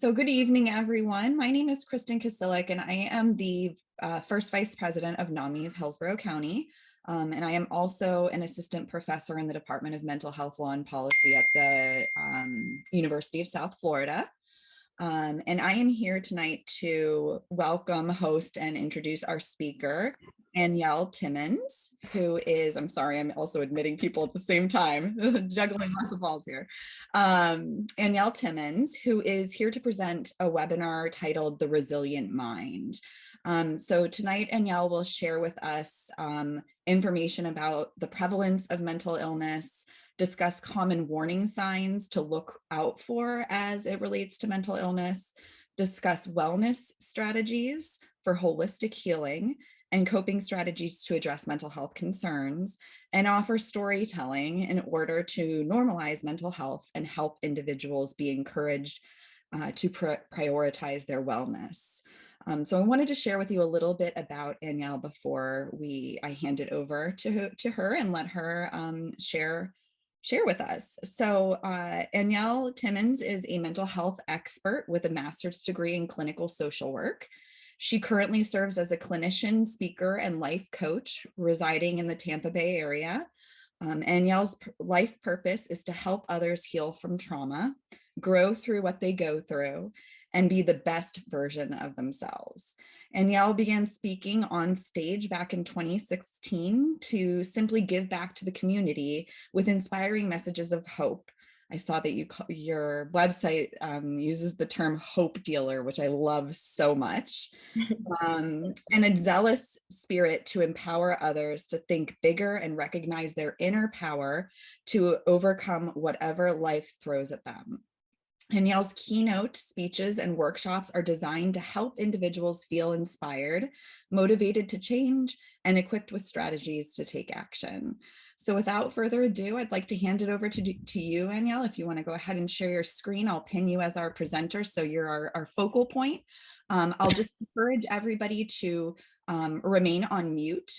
So good evening, everyone. My name is Kristen Kasilik, and I am the first Vice President of NAMI of Hillsborough County. And I am also an assistant professor in the Department of Mental Health Law and Policy at the University of South Florida. And I am here tonight to welcome, host, and introduce our speaker, Anielle Timmons, who is, I'm sorry, I'm also admitting people at the same time, juggling lots of balls here. Anielle Timmons, who is here to present a webinar titled The Resilient Mind. So tonight, Anielle will share with us information about the prevalence of mental illness, discuss common warning signs to look out for as it relates to mental illness, discuss wellness strategies for holistic healing and coping strategies to address mental health concerns, and offer storytelling in order to normalize mental health and help individuals be encouraged to prioritize their wellness. So I wanted to share with you a little bit about Anielle before I hand it over to her and let her share with us. So Anielle Timmons is a mental health expert with a master's degree in clinical social work. She currently serves as a clinician, speaker, and life coach residing in the Tampa Bay area. Anielle's life purpose is to help others heal from trauma, grow through what they go through, and be the best version of themselves. Anielle began speaking on stage back in 2016 to simply give back to the community with inspiring messages of hope. I saw that your website uses the term hope dealer, which I love so much, and a zealous spirit to empower others to think bigger and recognize their inner power to overcome whatever life throws at them. Anielle's keynote speeches and workshops are designed to help individuals feel inspired, motivated to change, and equipped with strategies to take action. So without further ado, I'd like to hand it over to you, Anielle. If you want to go ahead and share your screen, I'll pin you as our presenter, so you're our focal point. I'll just encourage everybody to remain on mute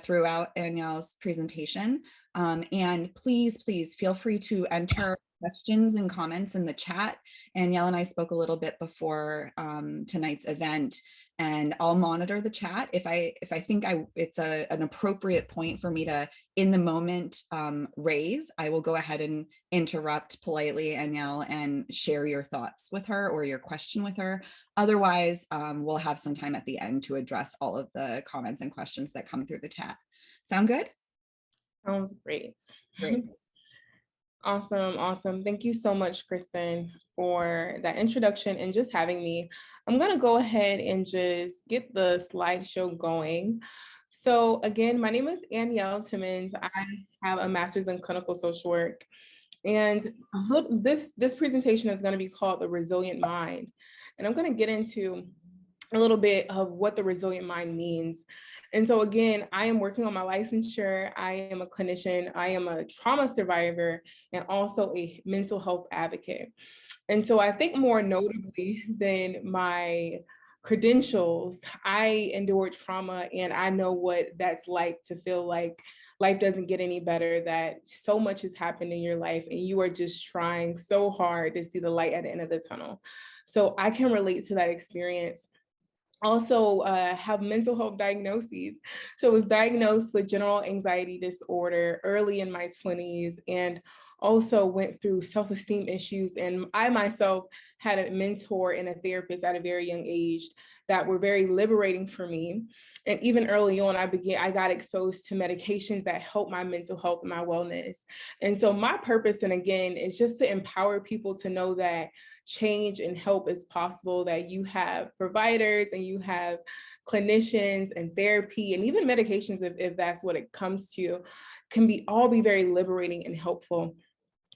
throughout Anielle's presentation. And please feel free to enter questions and comments in the chat. Anielle and I spoke a little bit before tonight's event, and I'll monitor the chat. If I think it's an appropriate point for me to, in the moment, raise, I will go ahead and interrupt politely, Anielle, and share your thoughts with her or your question with her. Otherwise, we'll have some time at the end to address all of the comments and questions that come through the chat. Sound good? Sounds great. Great. Awesome. Thank you so much, Kristen, for that introduction and just having me. I'm going to go ahead and just get the slideshow going. So again, my name is Anielle Timmons. I have a master's in clinical social work. And this presentation is going to be called The Resilient Mind. And I'm going to get into a little bit of what the resilient mind means. And so again, I am working on my licensure. I am a clinician. I am a trauma survivor and also a mental health advocate. And so I think more notably than my credentials, I endured trauma, and I know what that's like to feel like life doesn't get any better, that so much has happened in your life and you are just trying so hard to see the light at the end of the tunnel. So I can relate to that experience. Also have mental health diagnoses. So I was diagnosed with general anxiety disorder early in my 20s, and also went through self-esteem issues. And I myself had a mentor and a therapist at a very young age that were very liberating for me. And even early on, I got exposed to medications that help my mental health and my wellness. And so my purpose, and again, is just to empower people to know that change and help is possible, that you have providers and you have clinicians and therapy and even medications, if that's what it comes to, can all be very liberating and helpful.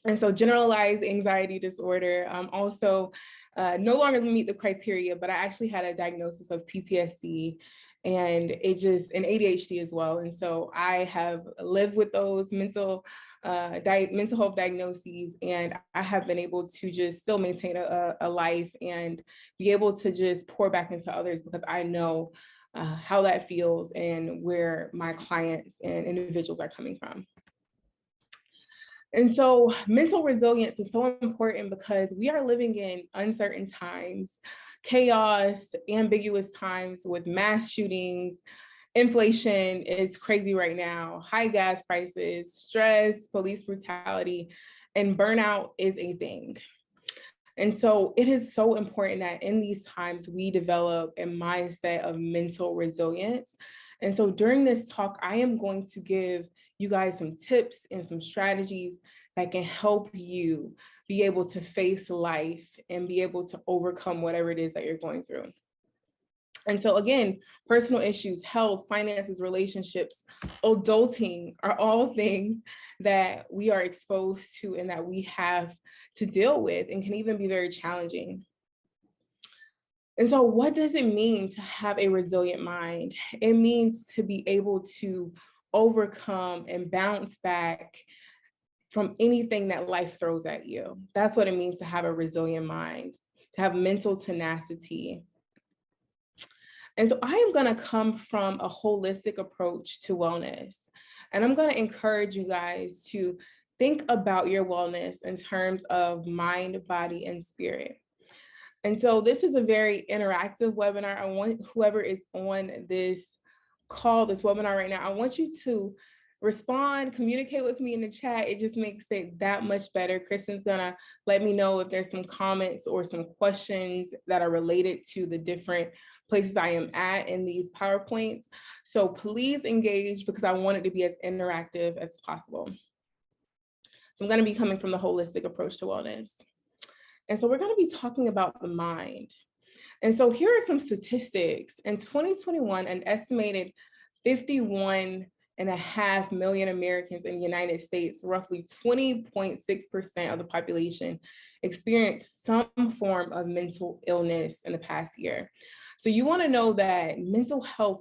And so generalized anxiety disorder also no longer meet the criteria, but I actually had a diagnosis of PTSD and ADHD as well. And so I have lived with those mental health diagnoses, and I have been able to just still maintain a life and be able to just pour back into others, because I know how that feels and where my clients and individuals are coming from. And so mental resilience is so important because we are living in uncertain times, chaos, ambiguous times with mass shootings. Inflation is crazy right now, high gas prices, stress, police brutality, and burnout is a thing. And so it is so important that in these times we develop a mindset of mental resilience. And so during this talk, I am going to give you guys some tips and some strategies that can help you be able to face life and be able to overcome whatever it is that you're going through. And so again, personal issues, health, finances, relationships, adulting are all things that we are exposed to and that we have to deal with and can even be very challenging. And so what does it mean to have a resilient mind? It means to be able to overcome and bounce back from anything that life throws at you. That's what it means to have a resilient mind, to have mental tenacity. And so I am going to come from a holistic approach to wellness. And I'm going to encourage you guys to think about your wellness in terms of mind, body, and spirit. And so this is a very interactive webinar. I want whoever is on this call, this webinar right now, I want you to respond, communicate with me in the chat. It just makes it that much better. Kristen's gonna let me know if there's some comments or some questions that are related to the different places I am at in these PowerPoints. So please engage because I want it to be as interactive as possible. So I'm gonna be coming from the holistic approach to wellness. And so we're gonna be talking about the mind. And so here are some statistics. In 2021, an estimated 51.5 million Americans in the United States, roughly 20.6% of the population, experienced some form of mental illness in the past year. So you want to know that mental health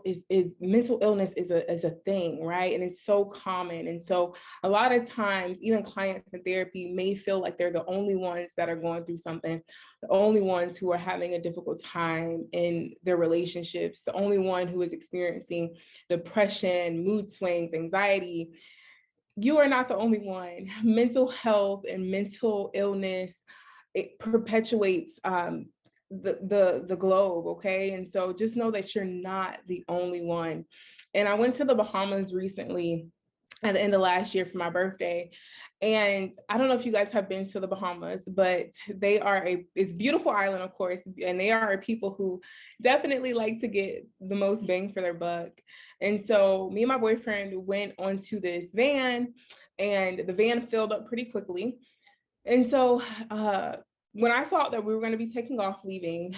mental illness is a thing, right? And it's so common. And so a lot of times, even clients in therapy may feel like they're the only ones that are going through something, the only ones who are having a difficult time in their relationships, the only one who is experiencing depression, mood swings, anxiety. You are not the only one. Mental health and mental illness, it perpetuates the globe, okay? And so just know that you're not the only one. And I went to the Bahamas recently at the end of last year for my birthday. And I don't know if you guys have been to the Bahamas, but it's a beautiful island, of course, and they are people who definitely like to get the most bang for their buck. And so me and my boyfriend went onto this van, and the van filled up pretty quickly. And so when I thought that we were going to be taking off, leaving,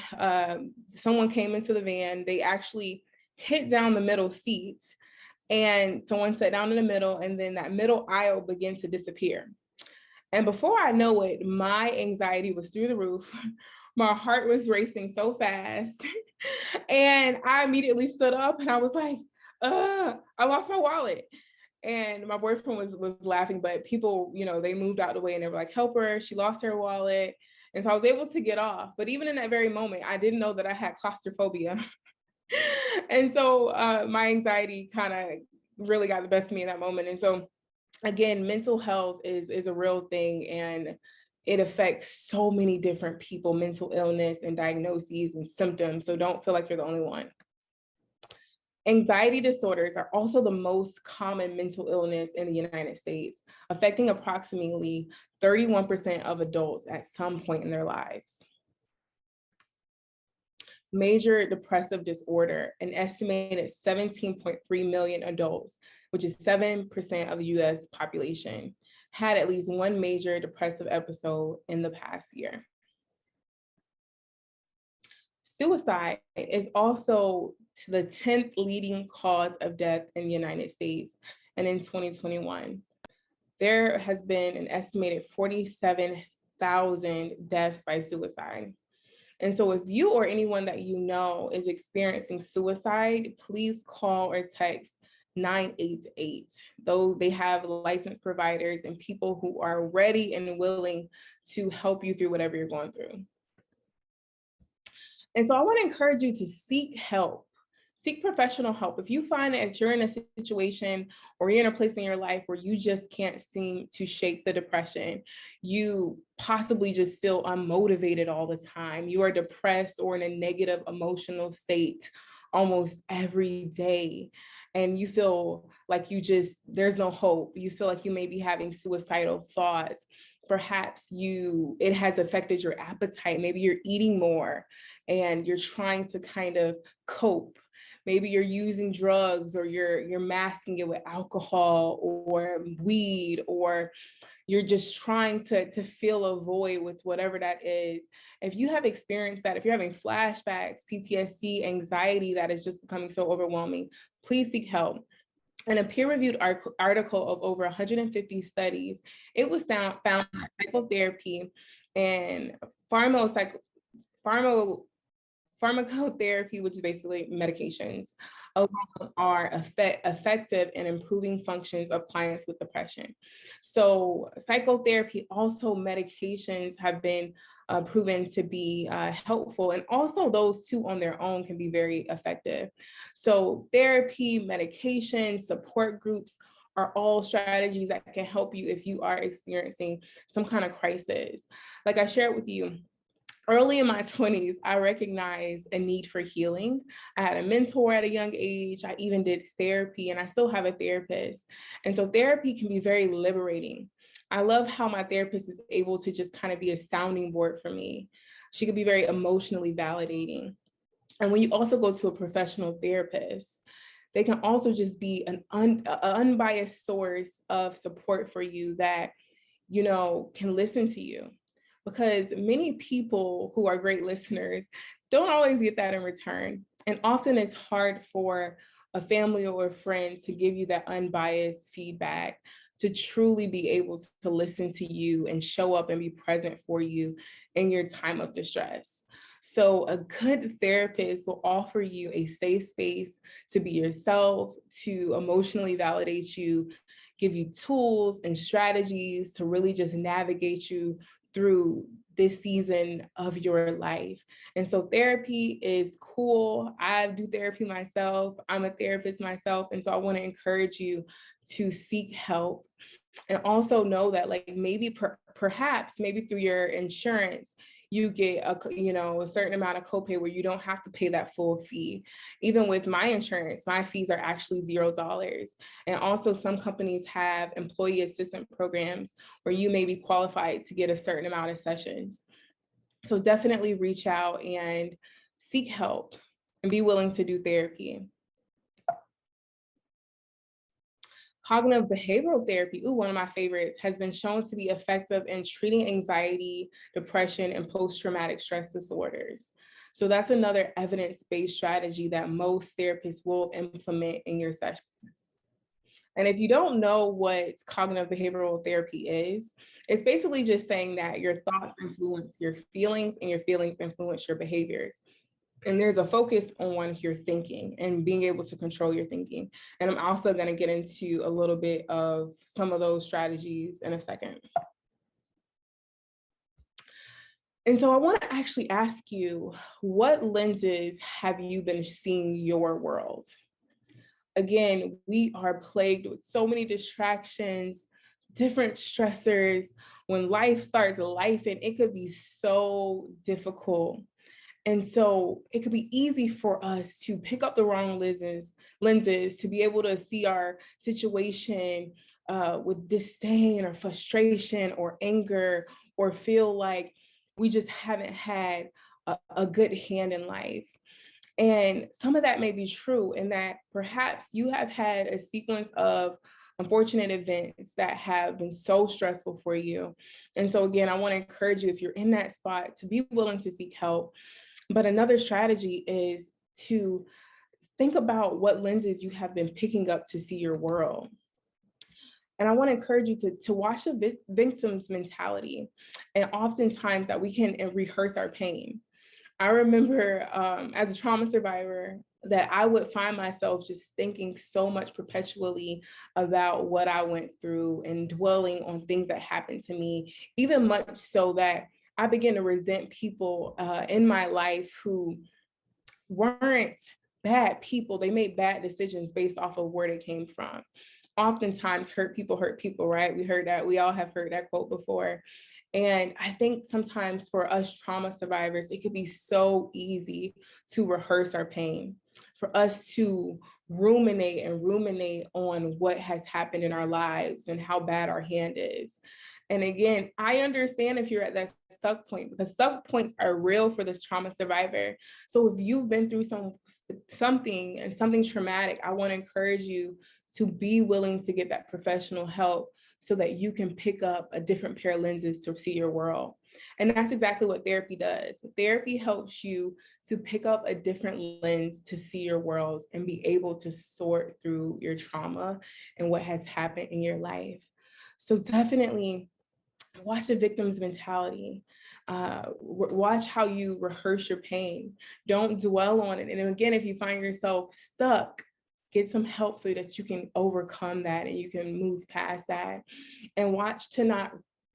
someone came into the van. They actually hit down the middle seat, and someone sat down in the middle, and then that middle aisle began to disappear. And before I know it, my anxiety was through the roof. My heart was racing so fast. And I immediately stood up and I was like, I lost my wallet. And my boyfriend was laughing, but people, they moved out of the way and they were like, help her, she lost her wallet. And so I was able to get off. But even in that very moment, I didn't know that I had claustrophobia. And so my anxiety kind of really got the best of me in that moment. And so again, mental health is a real thing, and it affects so many different people, mental illness and diagnoses and symptoms. So don't feel like you're the only one. Anxiety disorders are also the most common mental illness in the United States, affecting approximately 31% of adults at some point in their lives. Major depressive disorder, an estimated 17.3 million adults, which is 7% of the US population, had at least one major depressive episode in the past year. Suicide is also the 10th leading cause of death in the United States. And in 2021, there has been an estimated 47,000 deaths by suicide. And so if you or anyone that you know is experiencing suicide, please call or text 988. Though they have licensed providers and people who are ready and willing to help you through whatever you're going through. And so I want to encourage you to seek help. seek professional help. If you find that you're in a situation or you're in a place in your life where you just can't seem to shake the depression, you possibly just feel unmotivated all the time, you are depressed or in a negative emotional state almost every day, and you feel like there's no hope, you feel like you may be having suicidal thoughts, perhaps it has affected your appetite, maybe you're eating more and you're trying to kind of cope. Maybe you're using drugs, or you're masking it with alcohol or weed, or you're just trying to fill a void with whatever that is. If you have experienced that, if you're having flashbacks, PTSD, anxiety that is just becoming so overwhelming, please seek help. In a peer-reviewed article of over 150 studies, it was found that psychotherapy and pharmacotherapy, which is basically medications, alone are effective in improving functions of clients with depression. So psychotherapy, also medications have been proven to be helpful, and also those two on their own can be very effective. So therapy, medication, support groups are all strategies that can help you if you are experiencing some kind of crisis. Like I shared with you, early in my 20s, I recognized a need for healing. I had a mentor at a young age. I even did therapy, and I still have a therapist. And so therapy can be very liberating. I love how my therapist is able to just kind of be a sounding board for me. She could be very emotionally validating. And when you also go to a professional therapist, they can also just be an unbiased source of support for you that, can listen to you. Because many people who are great listeners don't always get that in return. And often it's hard for a family or a friend to give you that unbiased feedback, to truly be able to listen to you and show up and be present for you in your time of distress. So a good therapist will offer you a safe space to be yourself, to emotionally validate you, give you tools and strategies to really just navigate you through this season of your life. And so therapy is cool. I do therapy myself. I'm a therapist myself. And so I want to encourage you to seek help. And also know that, like, maybe perhaps maybe through your insurance, you get a certain amount of copay where you don't have to pay that full fee. Even with my insurance, my fees are actually $0. And also some companies have employee assistance programs where you may be qualified to get a certain amount of sessions. So definitely reach out and seek help and be willing to do therapy. Cognitive behavioral therapy, one of my favorites, has been shown to be effective in treating anxiety, depression, and post-traumatic stress disorders. So that's another evidence-based strategy that most therapists will implement in your sessions. And if you don't know what cognitive behavioral therapy is, it's basically just saying that your thoughts influence your feelings and your feelings influence your behaviors. And there's a focus on your thinking and being able to control your thinking. And I'm also going to get into a little bit of some of those strategies in a second. And so I want to actually ask you, what lenses have you been seeing your world? Again, we are plagued with so many distractions, different stressors. When life starts life, and it could be so difficult. And so it could be easy for us to pick up the wrong lenses to be able to see our situation with disdain or frustration or anger, or feel like we just haven't had a good hand in life. And some of that may be true, in that perhaps you have had a sequence of unfortunate events that have been so stressful for you. And so again, I want to encourage you, if you're in that spot, to be willing to seek help. But another strategy is to think about what lenses you have been picking up to see your world. And I want to encourage you to watch the victim's mentality. And oftentimes that we can rehearse our pain. I remember as a trauma survivor that I would find myself just thinking so much perpetually about what I went through and dwelling on things that happened to me, even much so that I began to resent people in my life who weren't bad people. They made bad decisions based off of where they came from. Oftentimes hurt people, right? We heard that. We all have heard that quote before. And I think sometimes for us trauma survivors, it could be so easy to rehearse our pain, for us to ruminate on what has happened in our lives and how bad our hand is. And again, I understand if you're at that stuck point, because stuck points are real for this trauma survivor. So if you've been through something traumatic, I want to encourage you to be willing to get that professional help so that you can pick up a different pair of lenses to see your world. And that's exactly what therapy does. Therapy helps you to pick up a different lens to see your world and be able to sort through your trauma and what has happened in your life. So definitely watch the victim's mentality. Watch how you rehearse your pain. Don't dwell on it. And again, if you find yourself stuck, get some help so that you can overcome that and you can move past that. And watch to not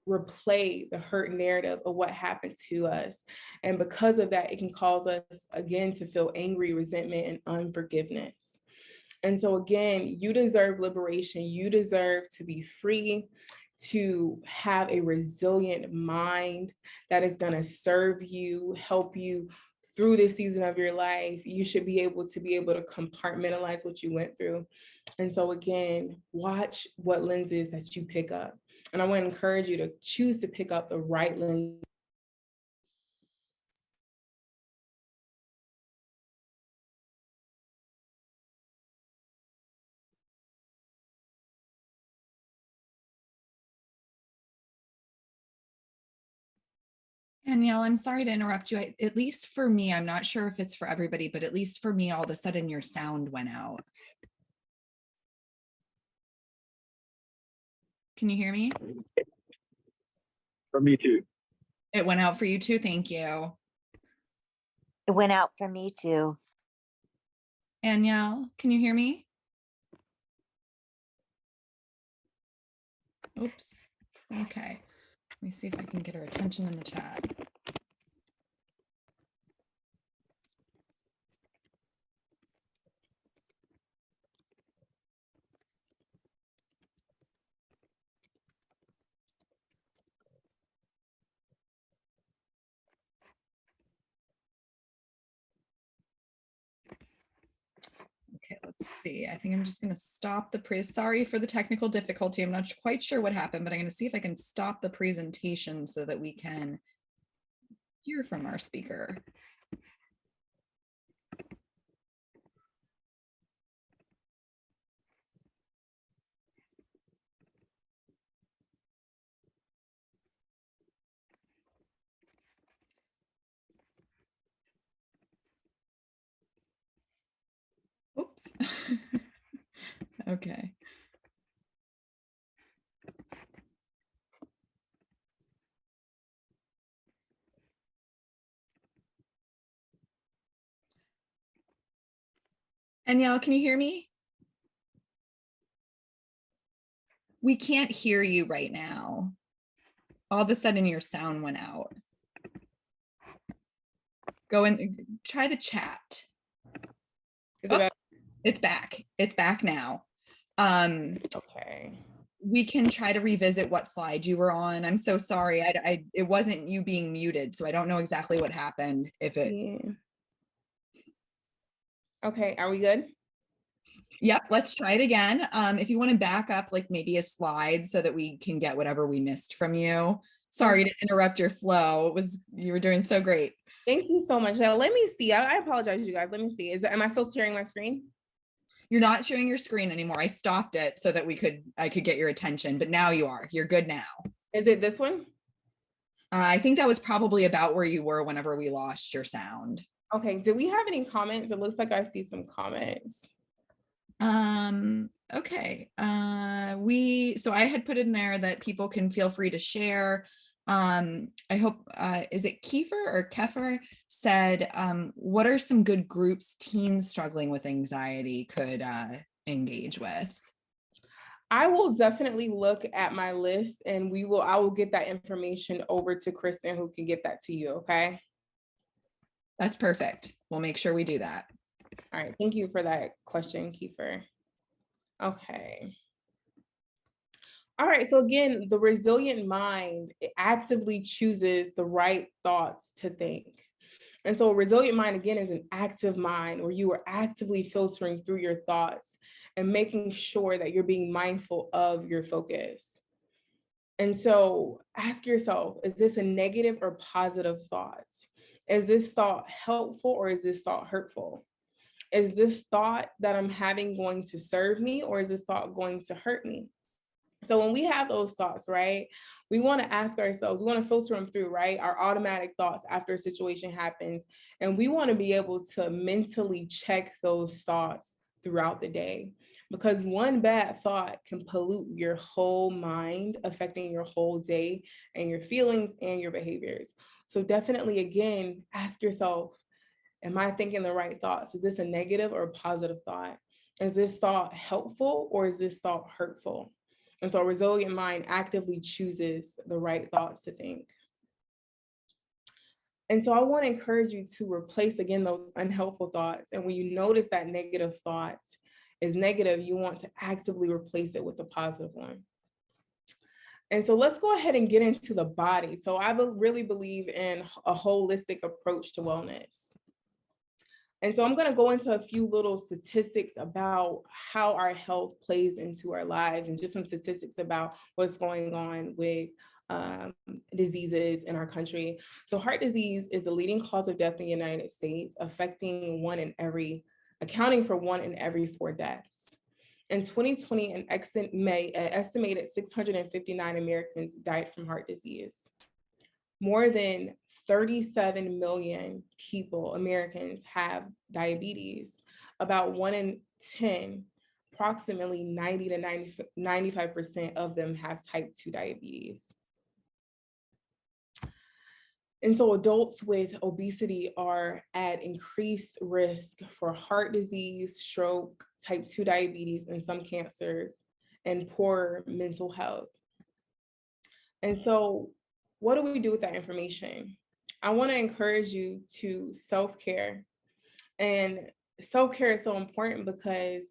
replay the hurt narrative of what happened to us. And because of that, it can cause us again to feel angry, resentment, and unforgiveness. And so again, you deserve liberation. You deserve to be free, to have a resilient mind that is going to serve you, help you through this season of your life. You should be able to compartmentalize what you went through. And so again, watch what lenses that you pick up. And I want to encourage you to choose to pick up the right lens. Danielle, I'm sorry to interrupt you. At least for me, I'm not sure if it's for everybody, but at least for me, all of a sudden your sound went out. Can you hear me? For me too. It went out for you too. Thank you. It went out for me too. Danielle, can you hear me? Oops. Okay. Let me see if I can get her attention in the chat. Okay, let's see. I think I'm just going to stop the sorry for the technical difficulty. I'm not quite sure what happened, but I'm going to see if I can stop the presentation so that we can hear from our speaker. Oops. Okay. Danielle, can you hear me? We can't hear you right now. All of a sudden your sound went out. Go and try the chat. Is it better? It's back. It's back now. Okay. We can try to revisit what slide you were on. I'm so sorry. It wasn't you being muted, so I don't know exactly what happened. Yeah. Okay, are we good? Yep, let's try it again. If you want to back up like maybe a slide so that we can get whatever we missed from you. Sorry to interrupt your flow. You were doing so great. Thank you so much. Now, let me see. I apologize, you guys. Let me see. Am I still sharing my screen? You're not sharing your screen anymore. I stopped it so that I could get your attention, but now you are. You're good now. Is it this one? I think that was probably about where you were whenever we lost your sound. Okay. Do we have any comments? It looks like I see some comments. Okay. So I had put in there that people can feel free to share. I hope, is it Kiefer or Keffer said, what are some good groups teens struggling with anxiety could engage with? I will definitely look at my list and I will get that information over to Kristen, who can get that to you. Okay. That's perfect. We'll make sure we do that. All right, thank you for that question, Kiefer. Okay. All right, so again, the resilient mind actively chooses the right thoughts to think. And so a resilient mind, again, is an active mind where you are actively filtering through your thoughts and making sure that you're being mindful of your focus. And so ask yourself, is this a negative or positive thought? Is this thought helpful or is this thought hurtful? Is this thought that I'm having going to serve me or is this thought going to hurt me? So when we have those thoughts, right, we want to ask ourselves, we want to filter them through, right, our automatic thoughts after a situation happens. And we want to be able to mentally check those thoughts throughout the day, because one bad thought can pollute your whole mind, affecting your whole day and your feelings and your behaviors. So definitely, again, ask yourself, am I thinking the right thoughts? Is this a negative or a positive thought? Is this thought helpful or is this thought hurtful? And so a resilient mind actively chooses the right thoughts to think. And so I want to encourage you to replace, again, those unhelpful thoughts. And when you notice that negative thought is negative, you want to actively replace it with a positive one. And so let's go ahead and get into the body. So I really believe in a holistic approach to wellness. And so I'm going to go into a few little statistics about how our health plays into our lives and just some statistics about what's going on with diseases in our country. So heart disease is the leading cause of death in the United States, accounting for 1 in every 4 deaths. In 2020, an estimated 659 Americans died from heart disease. More than 37 million Americans have diabetes. About 1 in 10, approximately 90 to 95% of them have type 2 diabetes. And so adults with obesity are at increased risk for heart disease, stroke, type 2 diabetes, and some cancers, and poor mental health. And so what do we do with that information? I want to encourage you to self-care. And self-care is so important because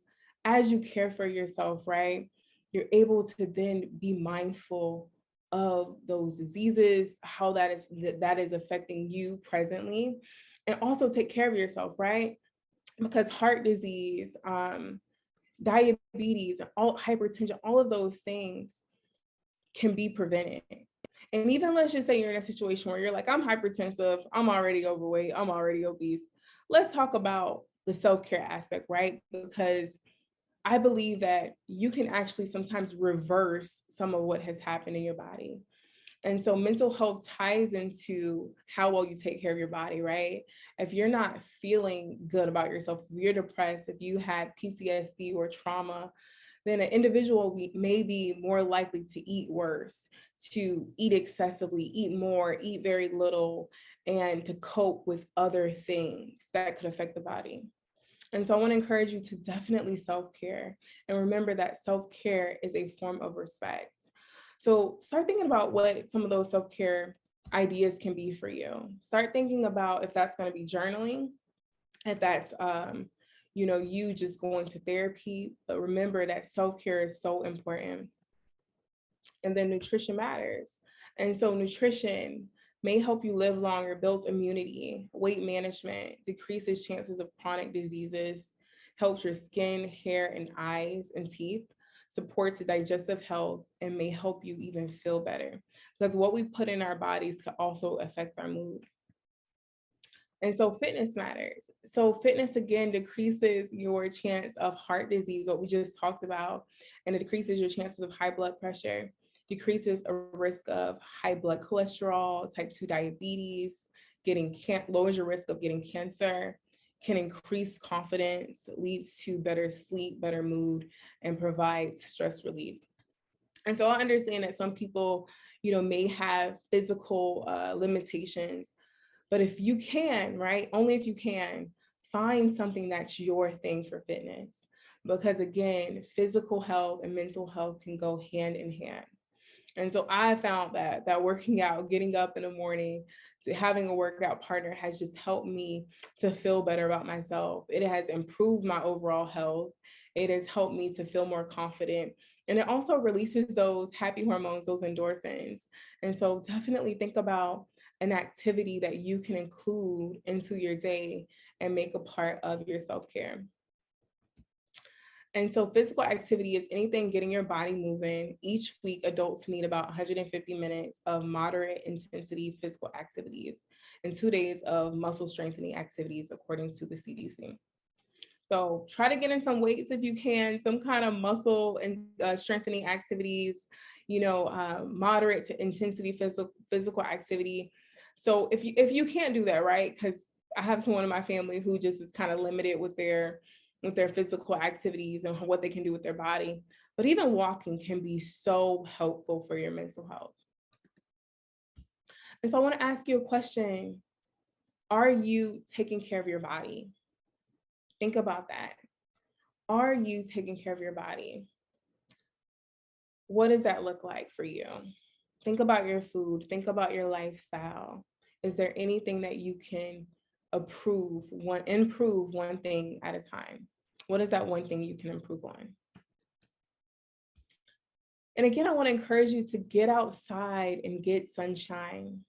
as you care for yourself, right, you're able to then be mindful of those diseases, how that is affecting you presently, and also take care of yourself, right? Because heart disease, diabetes, hypertension, all of those things can be prevented. And even let's just say you're in a situation where you're like, I'm hypertensive, I'm already overweight, I'm already obese. Let's talk about the self-care aspect, right? Because I believe that you can actually sometimes reverse some of what has happened in your body. And so mental health ties into how well you take care of your body, right? If you're not feeling good about yourself, if you're depressed, if you had PTSD or trauma, then an individual may be more likely to eat worse, to eat excessively, eat more, eat very little, and to cope with other things that could affect the body. And so I want to encourage you to definitely self-care. And remember that self-care is a form of respect. So start thinking about what some of those self-care ideas can be for you. Start thinking about if that's going to be journaling, if that's you just going to therapy, but remember that self-care is so important. And then nutrition matters. And so nutrition may help you live longer, builds immunity, weight management, decreases chances of chronic diseases, helps your skin, hair, and eyes and teeth, supports digestive health, and may help you even feel better. Because what we put in our bodies can also affect our mood. And so fitness matters. So fitness, again, decreases your chance of heart disease, what we just talked about, and it decreases your chances of high blood pressure, decreases a risk of high blood cholesterol, type 2 diabetes, lowers your risk of getting cancer, can increase confidence, leads to better sleep, better mood, and provides stress relief. And so I understand that some people, may have physical limitations. But if you can, right, only if you can, find something that's your thing for fitness. Because again, physical health and mental health can go hand in hand. And so I found that working out, getting up in the morning, to having a workout partner has just helped me to feel better about myself. It has improved my overall health. It has helped me to feel more confident. And it also releases those happy hormones, those endorphins. And so definitely think about an activity that you can include into your day and make a part of your self-care. And so physical activity is anything getting your body moving. Each week, adults need about 150 minutes of moderate intensity physical activities and 2 days of muscle strengthening activities, according to the CDC. So try to get in some weights if you can, some kind of muscle and strengthening activities, moderate to intensity physical activity. So if you can't do that, right? Because I have someone in my family who just is kind of limited with their physical activities and what they can do with their body. But even walking can be so helpful for your mental health. And so I want to ask you a question. Are you taking care of your body? Think about that. Are you taking care of your body? What does that look like for you? Think about your food. Think about your lifestyle. Is there anything that you can improve one thing at a time? What is that one thing you can improve on? And again, I want to encourage you to get outside and get sunshine.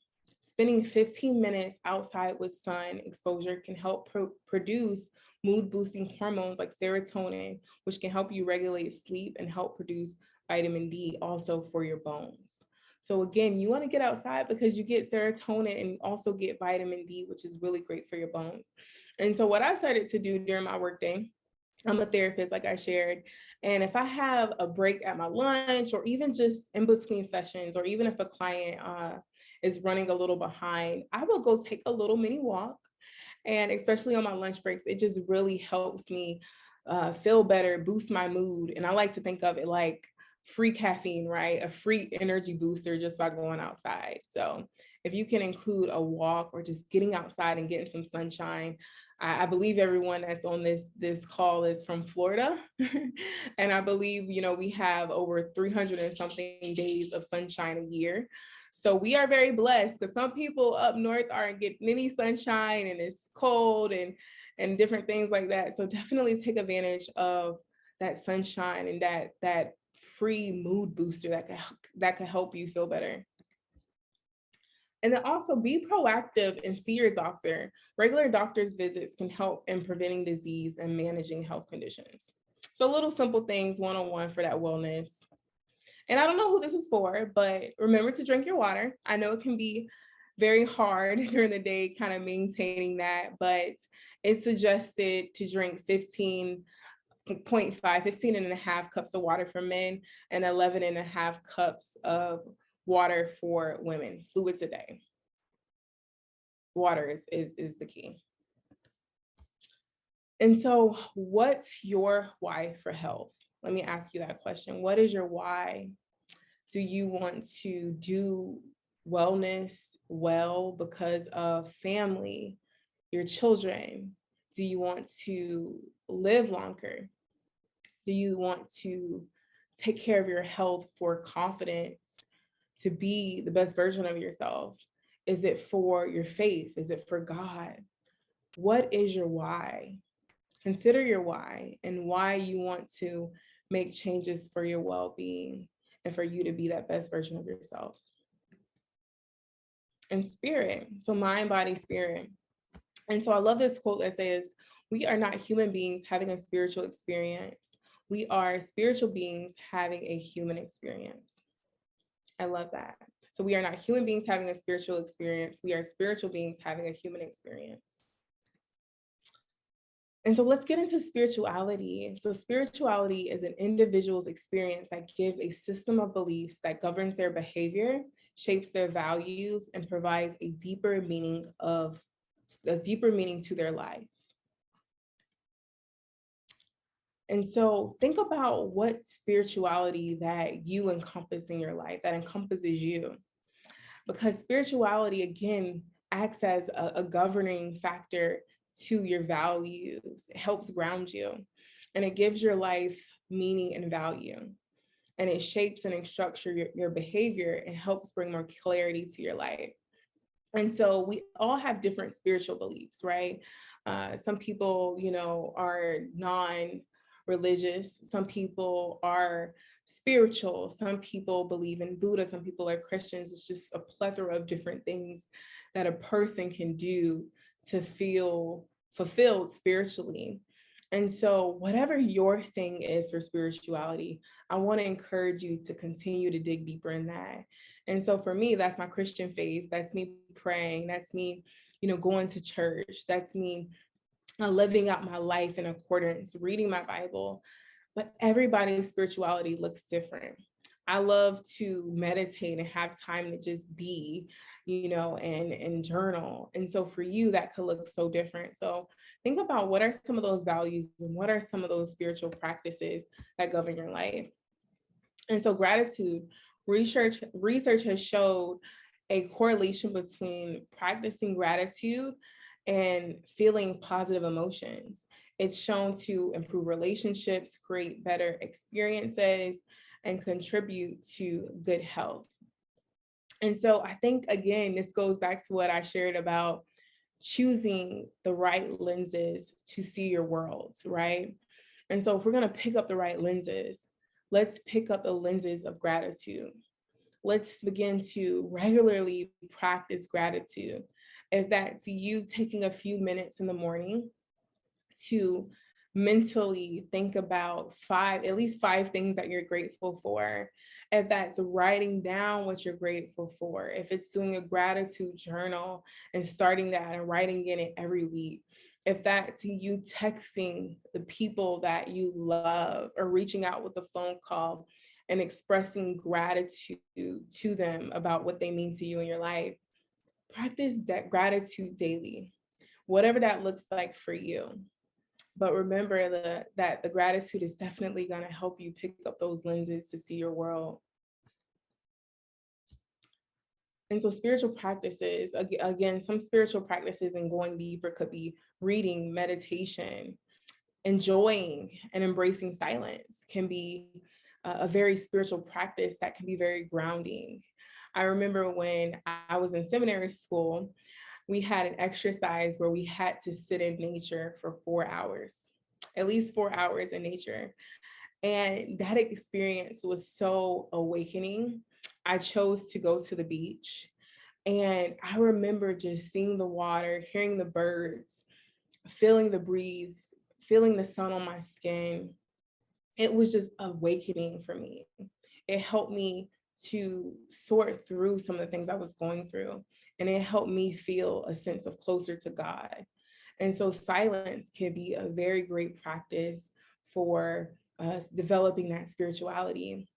Spending 15 minutes outside with sun exposure can help produce mood-boosting hormones like serotonin, which can help you regulate sleep and help produce vitamin D also for your bones. So again, you want to get outside because you get serotonin and you also get vitamin D, which is really great for your bones. And so what I started to do during my workday, I'm a therapist, like I shared. And if I have a break at my lunch or even just in between sessions, or even if a client is running a little behind, I will go take a little mini walk. And especially on my lunch breaks, it just really helps me feel better, boost my mood. And I like to think of it like free caffeine, right? A free energy booster just by going outside. So if you can include a walk or just getting outside and getting some sunshine, I believe everyone that's on this call is from Florida. And I believe, we have over 300 and something days of sunshine a year. So we are very blessed, because some people up north aren't getting any sunshine and it's cold and different things like that. So definitely take advantage of that sunshine and that free mood booster that can help you feel better. And then also be proactive and see your doctor. Regular doctor's visits can help in preventing disease and managing health conditions. So little simple things one-on-one for that wellness. And I don't know who this is for, but remember to drink your water. I know it can be very hard during the day, kind of maintaining that, but it's suggested to drink 15 and a half cups of water for men and 11 and a half cups of water for women, fluids a day. Water is the key. And so what's your why for health? Let me ask you that question. What is your why? Do you want to do wellness well because of family, your children? Do you want to live longer? Do you want to take care of your health for confidence, to be the best version of yourself? Is it for your faith? Is it for God? What is your why? Consider your why and why you want to make changes for your well-being and for you to be that best version of yourself. And spirit, so mind, body, spirit. And so I love this quote that says, "We are not human beings having a spiritual experience. We are spiritual beings having a human experience." I love that. So we are not human beings having a spiritual experience. We are spiritual beings having a human experience. And so let's get into spirituality. So spirituality is an individual's experience that gives a system of beliefs that governs their behavior, shapes their values, and provides a deeper meaning to their life. And so think about what spirituality that you encompass in your life, that encompasses you. Because spirituality, again, acts as a governing factor to your values. It helps ground you, and it gives your life meaning and value. and it shapes and instructs your behavior and helps bring more clarity to your life. And so we all have different spiritual beliefs, right? Some people, are non-religious. Some people are spiritual. Some people believe in Buddha. Some people are Christians. It's just a plethora of different things that a person can do to feel fulfilled spiritually. And so whatever your thing is for spirituality, I want to encourage you to continue to dig deeper in that. And so for me, that's my Christian faith. That's me praying. That's me, going to church. That's me living out my life in accordance, reading my Bible. But everybody's spirituality looks different. I love to meditate and have time to just be, and journal. And so for you, that could look so different. So think about what are some of those values and what are some of those spiritual practices that govern your life. And so gratitude, research has showed a correlation between practicing gratitude and feeling positive emotions. It's shown to improve relationships, create better experiences, and contribute to good health. And so I think, again, this goes back to what I shared about choosing the right lenses to see your world, right? And so if we're going to pick up the right lenses, let's pick up the lenses of gratitude. Let's begin to regularly practice gratitude. If that's you taking a few minutes in the morning to mentally think about at least five things that you're grateful for. If that's writing down what you're grateful for, if it's doing a gratitude journal and starting that and writing in it every week, if that's you texting the people that you love or reaching out with a phone call and expressing gratitude to them about what they mean to you in your life, practice that gratitude daily, whatever that looks like for you. But remember that the gratitude is definitely going to help you pick up those lenses to see your world. And so spiritual practices, again, some spiritual practices and going deeper could be reading, meditation, enjoying and embracing silence can be a very spiritual practice that can be very grounding. I remember when I was in seminary school, we had an exercise where we had to sit in nature for 4 hours, at least 4 hours in nature. And that experience was so awakening. I chose to go to the beach. And I remember just seeing the water, hearing the birds, feeling the breeze, feeling the sun on my skin. It was just awakening for me. It helped me to sort through some of the things I was going through. And it helped me feel a sense of closer to God. And so silence can be a very great practice for developing that spirituality.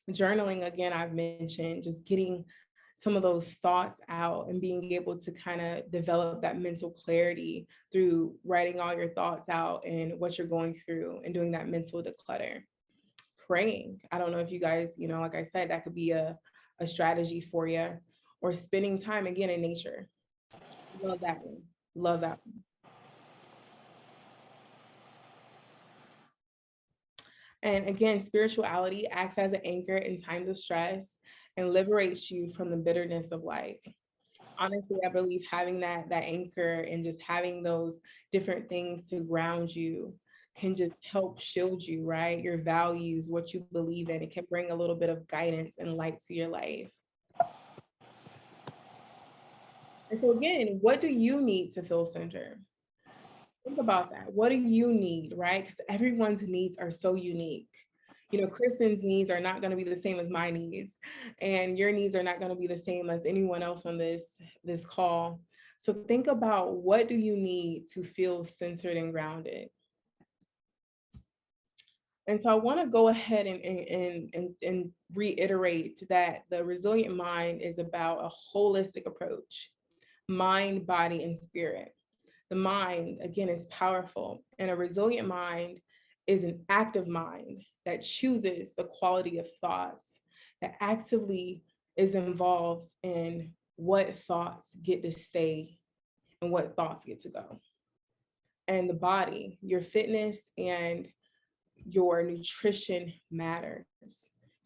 Journaling, again, I've mentioned, just getting some of those thoughts out and being able to kind of develop that mental clarity through writing all your thoughts out and what you're going through and doing that mental declutter. Praying. I don't know if you guys, like I said, that could be a strategy for you, or spending time again in nature. Love that one. Love that one. And again, spirituality acts as an anchor in times of stress and liberates you from the bitterness of life. Honestly, I believe having that anchor and just having those different things to ground you can just help shield you, right? Your values, what you believe in. It can bring a little bit of guidance and light to your life. And so again, what do you need to feel centered? Think about that. What do you need, right? Because everyone's needs are so unique. Kristen's needs are not going to be the same as my needs, and your needs are not going to be the same as anyone else on this call. So think about, what do you need to feel centered and grounded? And so I want to go ahead and reiterate that the resilient mind is about a holistic approach, mind, body, and spirit. The mind, again, is powerful, and a resilient mind is an active mind that chooses the quality of thoughts, that actively is involved in what thoughts get to stay and what thoughts get to go. And the body, your fitness and your nutrition matters.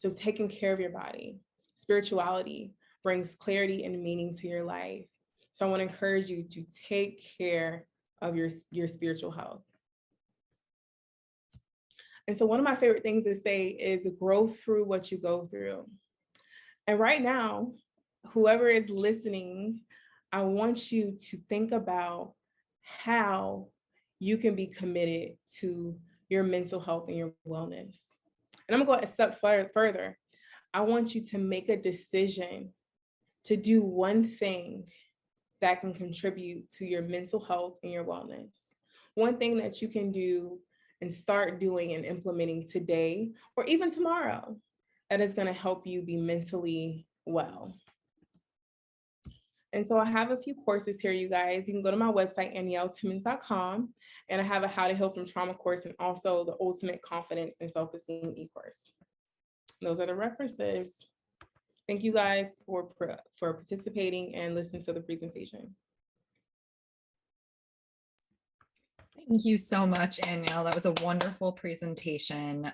So taking care of your body. Spirituality brings clarity and meaning to your life. So I want to encourage you to take care of your spiritual health. And so one of my favorite things to say is grow through what you go through. And right now, whoever is listening, I want you to think about how you can be committed to your mental health and your wellness. And I'm going to go a step further. I want you to make a decision to do one thing that can contribute to your mental health and your wellness. One thing that you can do and start doing and implementing today or even tomorrow that is going to help you be mentally well. And so I have a few courses here, you guys. You can go to my website, anielletimmons.com, and I have a How to Heal from Trauma course and also the Ultimate Confidence and Self-Esteem e-course. Those are the references. Thank you guys for participating and listening to the presentation. Thank you so much, Anielle. That was a wonderful presentation.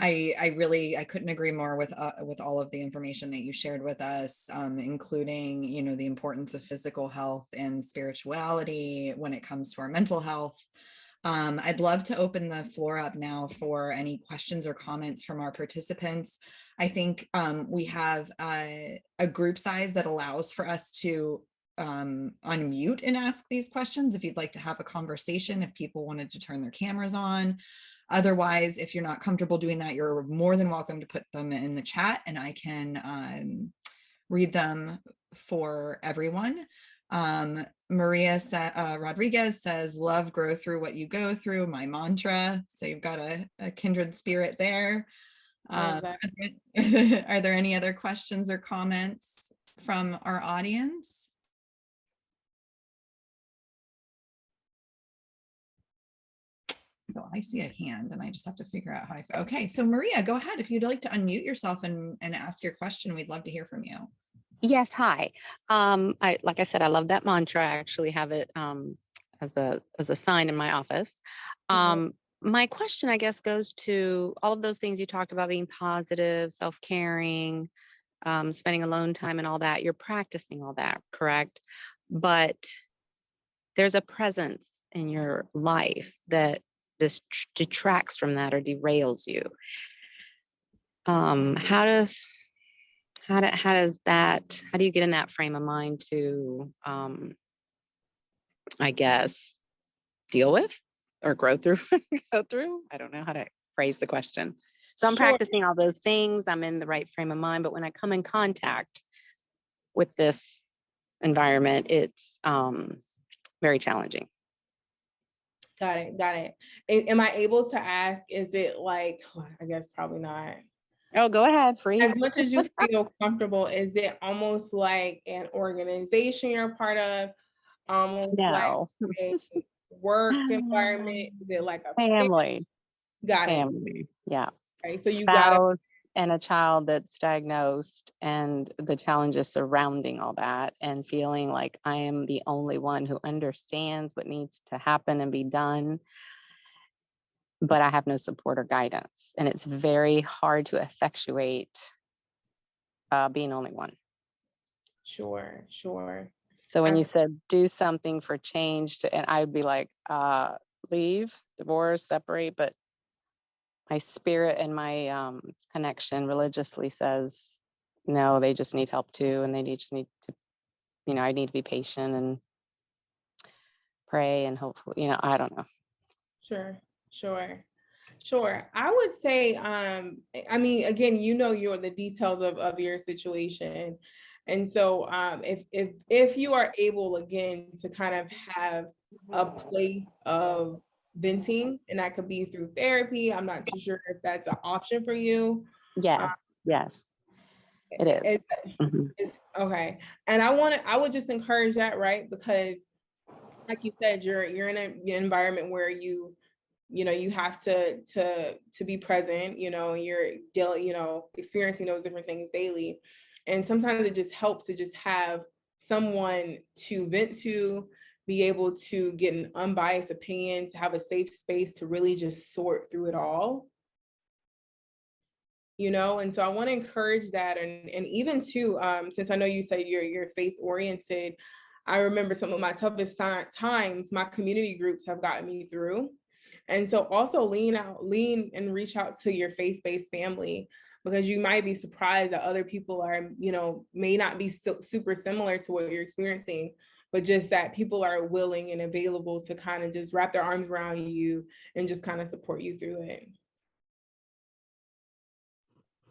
I couldn't agree more with all of the information that you shared with us, including, you know, the importance of physical health and spirituality when it comes to our mental health. I'd love to open the floor up now for any questions or comments from our participants. I think we have a group size that allows for us to unmute and ask these questions if you'd like to have a conversation, if people wanted to turn their cameras on. Otherwise, if you're not comfortable doing that, you're more than welcome to put them in the chat and I can read them for everyone. Maria Rodriguez says, love, grow through what you go through, my mantra. So you've got a kindred spirit there. Are there any other questions or comments from our audience? So I see a hand and I just have to figure out how okay, so Maria, go ahead. If you'd like to unmute yourself and ask your question, we'd love to hear from you. Yes, hi. Like I said, I love that mantra. I actually have it as a sign in my office. My question, I guess, goes to all of those things you talked about, being positive, self-caring, spending alone time and all that. You're practicing all that, correct? But there's a presence in your life that this detracts from that or derails you. How do you get in that frame of mind to, I guess, deal with or grow through, go through? I don't know how to phrase the question. So I'm practicing all those things. I'm in the right frame of mind, but when I come in contact with this environment, it's very challenging. Got it. Am I able to ask, is it like, I guess probably not. Oh, go ahead, free. As much as you feel comfortable, is it almost like an organization you're a part of? Almost No. like a work environment? Is it like a family? Got it. Family, yeah. Right, so you got and a child that's diagnosed and the challenges surrounding all that and feeling like I am the only one who understands what needs to happen and be done, but I have no support or guidance. And it's very hard to effectuate being only one. Sure. So when you said do something for change, and I'd be like, leave, divorce, separate, but my spirit and my connection religiously says, no, they just need help too. And they just need to, I need to be patient and pray and hopefully, I don't know. Sure. I would say, I mean, again, the details of your situation. And so if you are able, again, to kind of have a place of venting, and that could be through therapy. I'm not too sure if that's an option for you. Yes, it is. It's okay. And I would just encourage that, right? Because like you said, you're in an environment where you have to be present, you're dealing, experiencing those different things daily. And sometimes it just helps to just have someone to vent to, be able to get an unbiased opinion, to have a safe space to really just sort through it all. you know? And so I want to encourage that. And even too, since I know you said you're faith oriented, I remember some of my toughest times, my community groups have gotten me through. And so also lean and reach out to your faith-based family, because you might be surprised that other people are, you know, may not be super similar to what you're experiencing, but just that people are willing and available to kind of just wrap their arms around you and just kind of support you through it.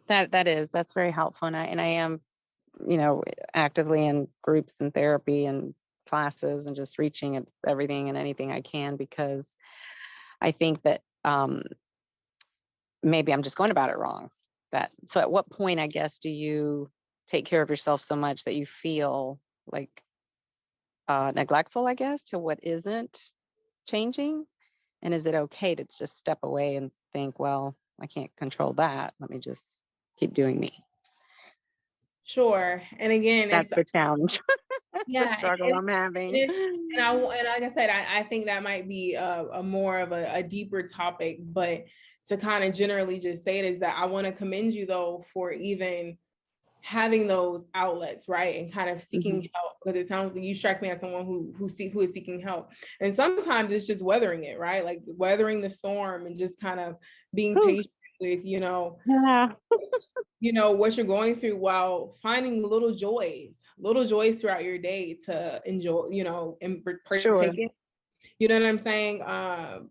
That's very helpful. And I am, you know, actively in groups and therapy and classes and just reaching at everything and anything I can, because I think that maybe I'm just going about it wrong. So at what point, I guess, do you take care of yourself so much that you feel like neglectful, I guess, to what isn't changing? And is it okay to just step away and think, well, I can't control that. Let me just keep doing me. Sure. And again, That's the challenge. yeah, the struggle I'm having. And like I said, I think that might be a more of a deeper topic, but to kind of generally just say it is that I want to commend you though for even having those outlets, right? And kind of seeking help, because it sounds like you strike me as someone who is seeking help. And sometimes it's just weathering it, right? Like weathering the storm and just kind of being patient with, you know, you know, what you're going through, while finding little joys throughout your day to enjoy, you know, and partake in. You know what I'm saying?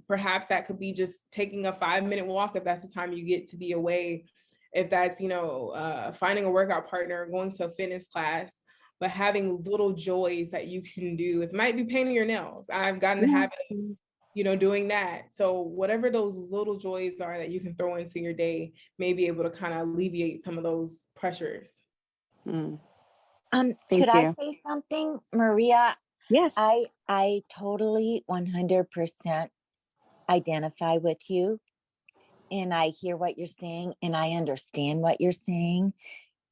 Perhaps that could be just taking a 5-minute walk if that's the time you get to be away. If that's, you know, finding a workout partner, going to a fitness class, but having little joys that you can do. It might be painting your nails. I've gotten the habit of, you know, doing that. So whatever those little joys are that you can throw into your day may be able to kind of alleviate some of those pressures. Could you. I say something, Maria? Yes. I totally 100% identify with you, and I hear what you're saying, and I understand what you're saying.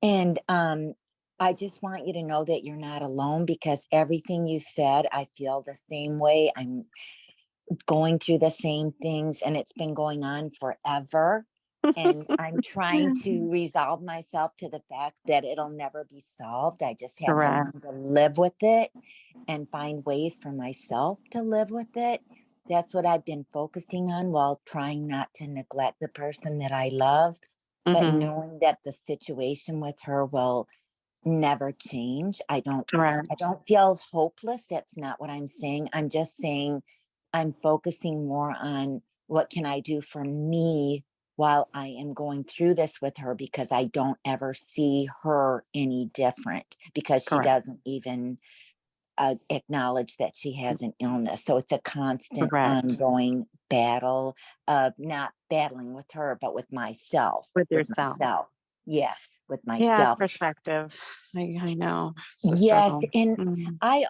And I just want you to know that you're not alone, because everything you said, I feel the same way. I'm going through the same things, and it's been going on forever. And I'm trying to resolve myself to the fact that it'll never be solved. I just have to learn to live with it and find ways for myself to live with it. That's what I've been focusing on, while trying not to neglect the person that I love, but knowing that the situation with her will never change. I don't feel hopeless. That's not what I'm saying. I'm just saying I'm focusing more on what can I do for me while I am going through this with her, because I don't ever see her any different, because she doesn't even acknowledge that she has an illness. So it's a constant ongoing battle of not battling with her, but with myself. With yourself. Yes, with myself. Yeah, perspective. I know. Yes, and I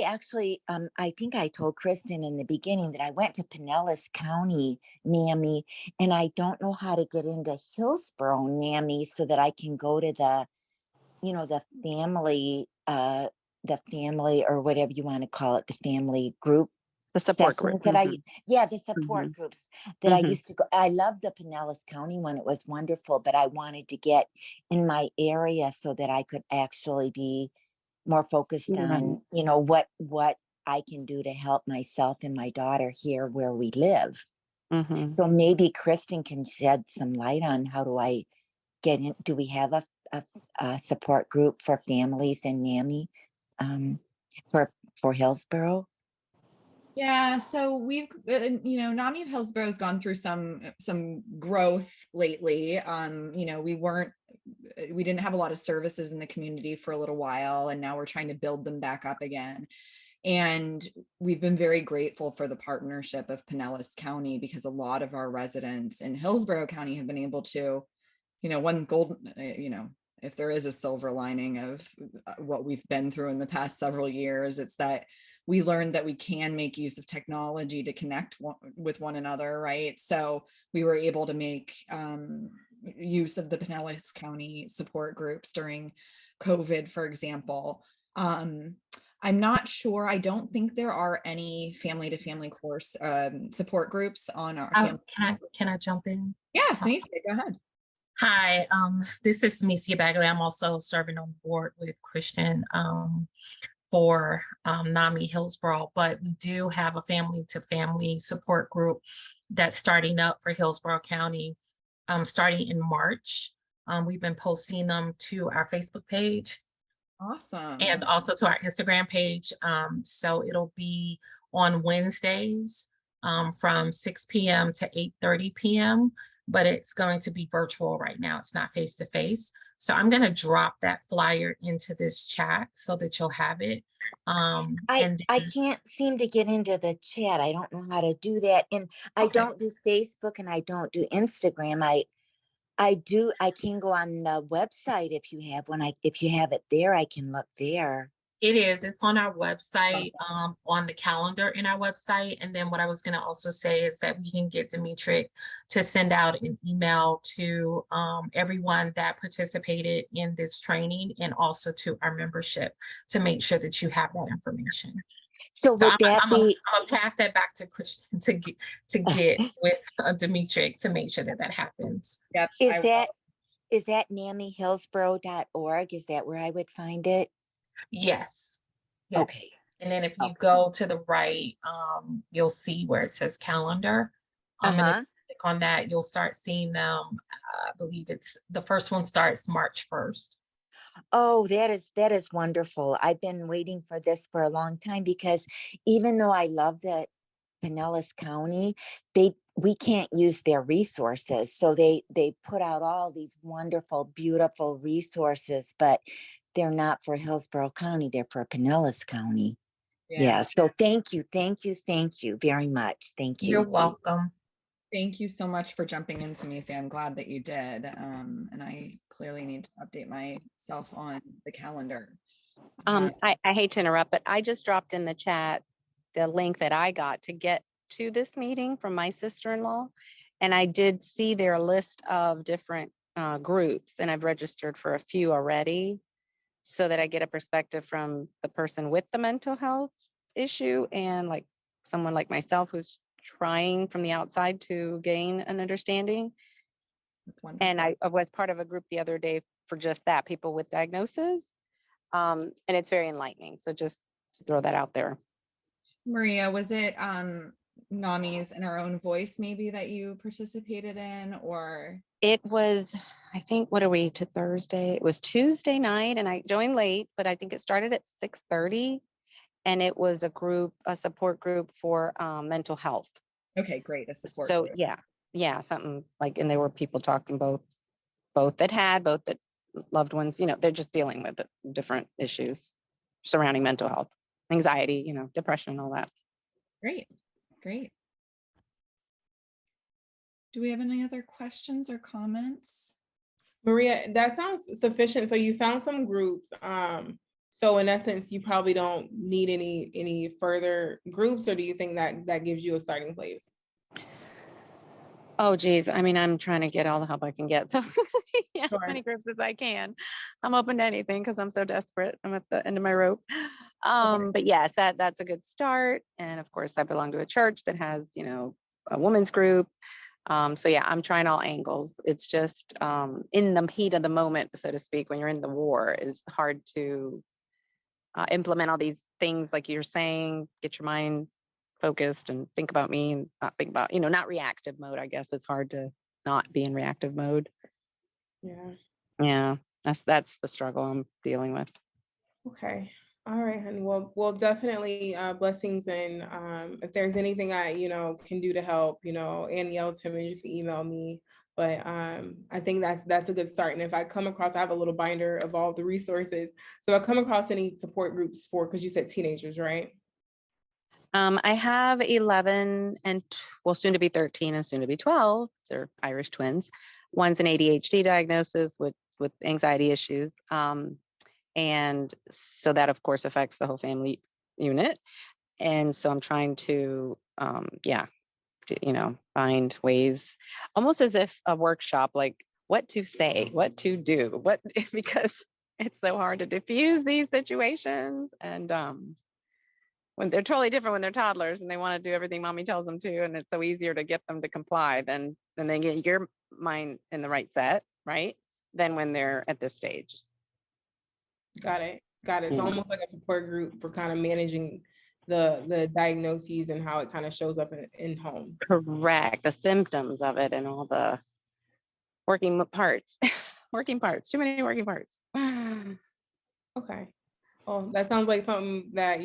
actually I think I told Kristen in the beginning that I went to Pinellas County, NAMI, and I don't know how to get into Hillsborough, NAMI, so that I can go to the, you know, the family, or whatever you want to call it, the family group, the support group that the support groups that I used to go. I loved the Pinellas County one. It was wonderful, but I wanted to get in my area so that I could actually be more focused on, you know, what I can do to help myself and my daughter here where we live. So maybe Kristen can shed some light on how do I get in. Do we have a support group for families in NAMI, for Hillsborough? Yeah, so we've, you know, NAMI of Hillsborough has gone through some growth lately. You know, we didn't have a lot of services in the community for a little while, and now we're trying to build them back up again. And we've been very grateful for the partnership of Pinellas County, because a lot of our residents in Hillsborough County have been able to, you know, you know, if there is a silver lining of what we've been through in the past several years, it's that we learned that we can make use of technology to connect with one another, right? So we were able to make use of the Pinellas County support groups during COVID, for example. I'm not sure. I don't think there are any family-to-family course support groups on our. Can I jump in? Yes, go ahead. Hi, this is Misia Bagley. I'm also serving on board with Christian for NAMI Hillsborough, but we do have a family to family support group that's starting up for Hillsborough County starting in March. We've been posting them to our Facebook page Awesome. and also to our Instagram page. So it'll be on Wednesdays from 6 p.m. to 8:30 p.m., but it's going to be virtual right now. It's not face to face. So I'm going to drop that flyer into this chat so that you'll have it. And I can't seem to get into the chat. I don't know how to do that. And I Okay. don't do Facebook and I don't do Instagram. I can go on the website if you have one. If you have it there, I can look there. It is. It's on our website, on the calendar in our website. And then what I was going to also say is that we can get Dimitri to send out an email to everyone that participated in this training and also to our membership to make sure that you have that information. So So would that I'm gonna be, pass that back to Christian to get with Dimitri to make sure that that happens. Yep. is that NamiHillsborough.org? Is that where I would find it? Yes. Yes. Okay. And then if you Okay. go to the right, you'll see where it says calendar. And if Uh-huh. you click on that, you'll start seeing them. I believe it's the first one starts March 1st. Oh, that is wonderful. I've been waiting for this for a long time because even though I love the Pinellas County, we can't use their resources. So they put out all these wonderful, beautiful resources, but they're not for Hillsborough County, they're for Pinellas County. Yeah. So thank you very much. Thank You're you. welcome. Thank you so much for jumping in, Samisia. I'm glad that you did. And I clearly need to update myself on the calendar. I hate to interrupt, but I just dropped in the chat the link that I got to get to this meeting from my sister-in-law. And I did see their list of different groups, and I've registered for a few already so that I get a perspective from the person with the mental health issue and like someone like myself who's trying from the outside to gain an understanding. That's wonderful. And I was part of a group the other day for just that, people with diagnosis. And it's very enlightening. So just to throw that out there. Maria, was it NAMI's In Our Own Voice maybe that you participated in, or? It was, I think, what are we to Thursday? It was Tuesday night and I joined late, but I think it started at 6:30 and it was a support group for mental health. Okay, great. A support So group. yeah, something like, and there were people talking both that loved ones, they're just dealing with different issues surrounding mental health, anxiety, depression, all that. Great. Do we have any other questions or comments? Maria, that sounds sufficient. So you found some groups. So in essence, you probably don't need any further groups, or do you think that gives you a starting place? Oh, geez. I mean, I'm trying to get all the help I can get. So yeah, Sure. as many groups as I can. I'm open to anything because I'm so desperate. I'm at the end of my rope. But yes, that's a good start. And of course, I belong to a church that has, a women's group. So yeah, I'm trying all angles. It's just in the heat of the moment, so to speak, when you're in the war, is hard to implement all these things like you're saying, get your mind focused and think about me and not think about, not reactive mode. I guess it's hard to not be in reactive mode. Yeah, that's the struggle I'm dealing with. Okay. All right, honey. Well, definitely blessings. And if there's anything I, can do to help, Annie L. Timmons, you can email me. But I think that's a good start. And if I come across, I have a little binder of all the resources. So if I come across any support groups because you said teenagers, right? I have 11 and soon to be 13 and soon to be 12. They're Irish twins. One's an ADHD diagnosis with anxiety issues. And so that of course affects the whole family unit. And so I'm trying to, find ways, almost as if a workshop, like what to say, what to do, because it's so hard to diffuse these situations. And when they're totally different when they're toddlers and they want to do everything mommy tells them to, and it's so easier to get them to comply than they get your mind in the right set. right, than when they're at this stage. Got it. Got it. So Yeah. almost like a support group for kind of managing the diagnoses and how it kind of shows up in home. Correct. The symptoms of it and all the working parts, working parts, too many working parts. Okay. Well, that sounds like something that,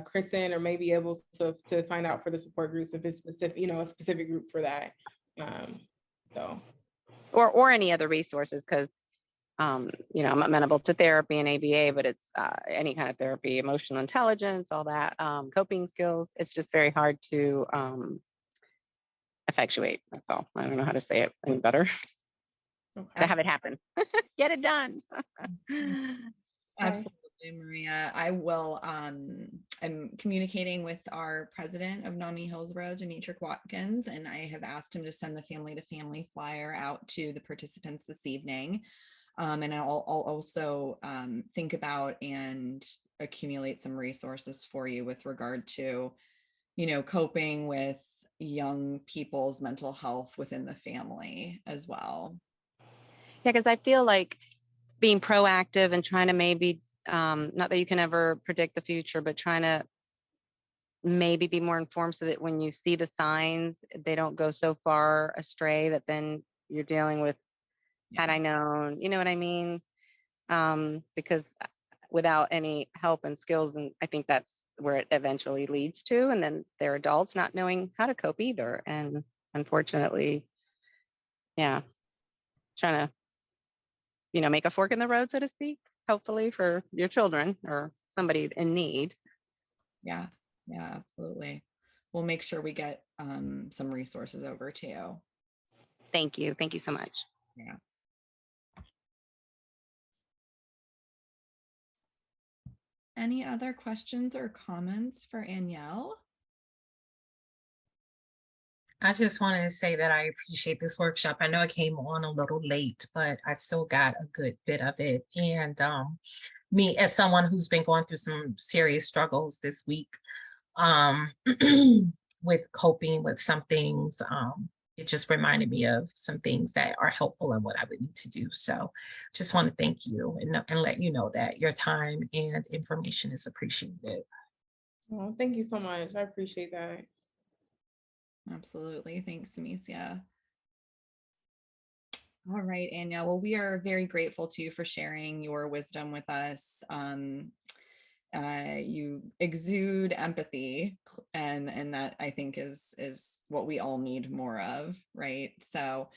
Kristen or may be able to find out for the support groups if it's specific, a specific group for that. So. Or any other resources, because I'm amenable to therapy and ABA, but it's any kind of therapy, emotional intelligence, all that, coping skills. It's just very hard to effectuate. That's all. I don't know how to say it any better. To have it happen. Get it done. Absolutely, Maria. I will, I'm communicating with our president of NAMI Hillsborough, Demetric Watkins, and I have asked him to send the family to family flyer out to the participants this evening. And I'll also think about and accumulate some resources for you with regard to, coping with young people's mental health within the family as well. Yeah, because I feel like being proactive and trying to maybe, not that you can ever predict the future, but trying to maybe be more informed so that when you see the signs, they don't go so far astray that then you're dealing with, had I known, you know what I mean? Because without any help and skills, and I think that's where it eventually leads to, and then they're adults not knowing how to cope either. And unfortunately, yeah, trying to, make a fork in the road, so to speak, hopefully for your children or somebody in need. Yeah, absolutely. We'll make sure we get some resources over to you. Thank you. Thank you so much. Yeah. Any other questions or comments for Anielle? I just wanted to say that I appreciate this workshop. I know I came on a little late, but I still got a good bit of it. And me, as someone who's been going through some serious struggles this week, with coping with some things, it just reminded me of some things that are helpful and what I would need to do. So just want to thank you and let you know that your time and information is appreciated. Well, thank you so much. I appreciate that. Absolutely. Thanks, Amicia. All right, Anya. Well, we are very grateful to you for sharing your wisdom with us. You exude empathy, and that I think is what we all need more of, right? So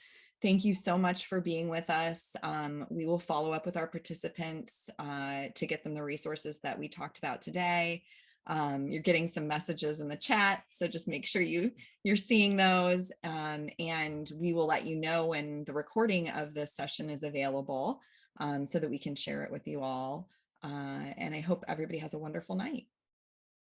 thank you so much for being with us. We will follow up with our participants to get them the resources that we talked about today. You're getting some messages in the chat, so just make sure you're seeing those, and we will let you know when the recording of this session is available, so that we can share it with you all. And I hope everybody has a wonderful night.